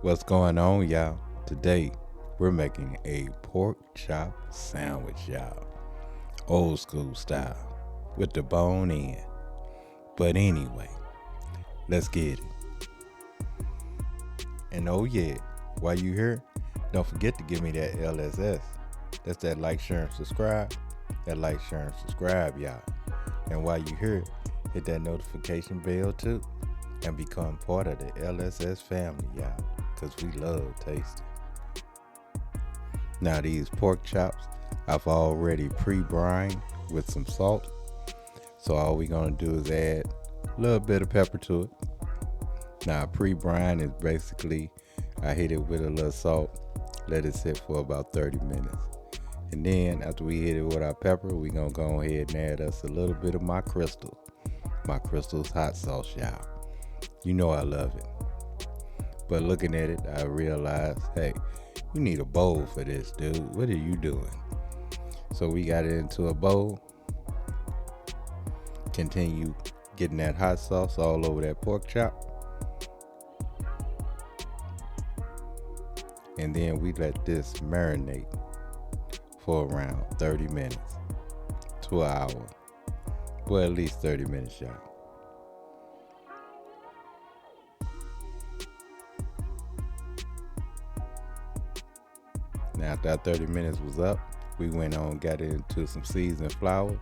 What's going on, y'all? Today, we're making a pork chop sandwich, y'all. Old school style, with the bone in. But anyway, let's get it. And oh yeah, while you here, don't forget to give me that LSS. That's that like, share, and subscribe. That like, share, and subscribe, y'all. And while you here, hit that notification bell too. And become part of the LSS family, y'all. Because we love tasting. Now these pork chops, I've already pre-brined with some salt. So all we're going to do is add a little bit of pepper to it. Now pre-brine is basically, I hit it with a little salt, let it sit for about 30 minutes. And then after we hit it with our pepper, we're going to go ahead and add us a little bit of my Crystal's hot sauce, y'all. You know I love it. But looking at it, I realized, hey, you need a bowl for this, dude. What are you doing? So we got it into a bowl. Continue getting that hot sauce all over that pork chop. And then we let this marinate for around 30 minutes to an hour. Well, at least 30 minutes, y'all. Now after that 30 minutes was up, we went on and got into some seasoned flour.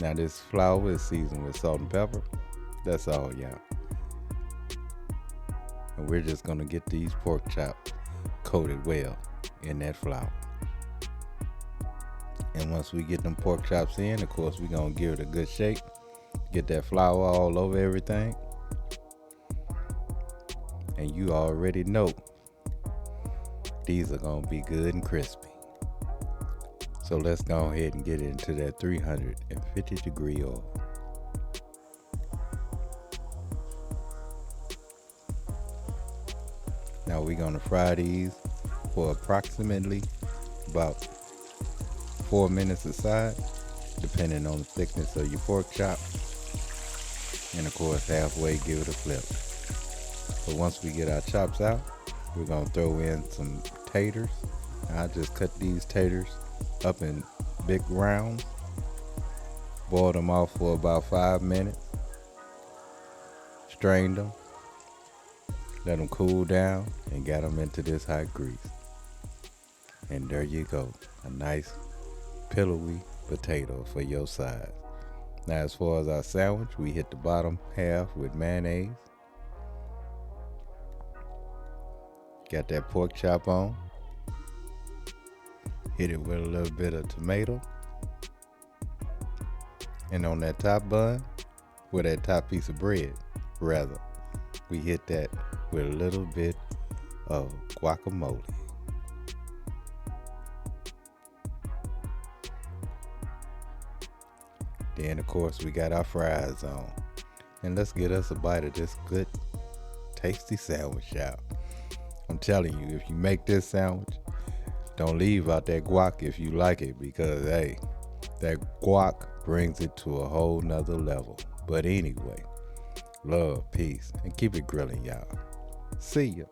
Now this flour is seasoned with salt and pepper. That's all, y'all. And we're just gonna get these pork chops coated well in that flour. And once we get them pork chops in, of course, we're gonna give it a good shake. Get that flour all over everything. And you already know these are gonna be good and crispy. So let's go ahead and get into that 350 degree oil. Now we're gonna fry these for approximately about 4 minutes aside, depending on the thickness of your pork chop. And of course, halfway give it a flip. So once we get our chops out, we're gonna throw in some taters. I just cut these taters up in big rounds. Boiled them off for about 5 minutes. Strained them. Let them cool down and got them into this hot grease. And there you go. A nice pillowy potato for your size. Now as far as our sandwich, we hit the bottom half with mayonnaise. Got that pork chop on. Hit it with a little bit of tomato. And on that top bun, with that top piece of bread, rather, we hit that with a little bit of guacamole. Then of course we got our fries on. And let's get us a bite of this good, tasty sandwich, y'all. I'm telling you, if you make this sandwich, don't leave out that guac if you like it, because hey, that guac brings it to a whole nother level. But anyway, love, peace, and keep it grilling, y'all. See ya.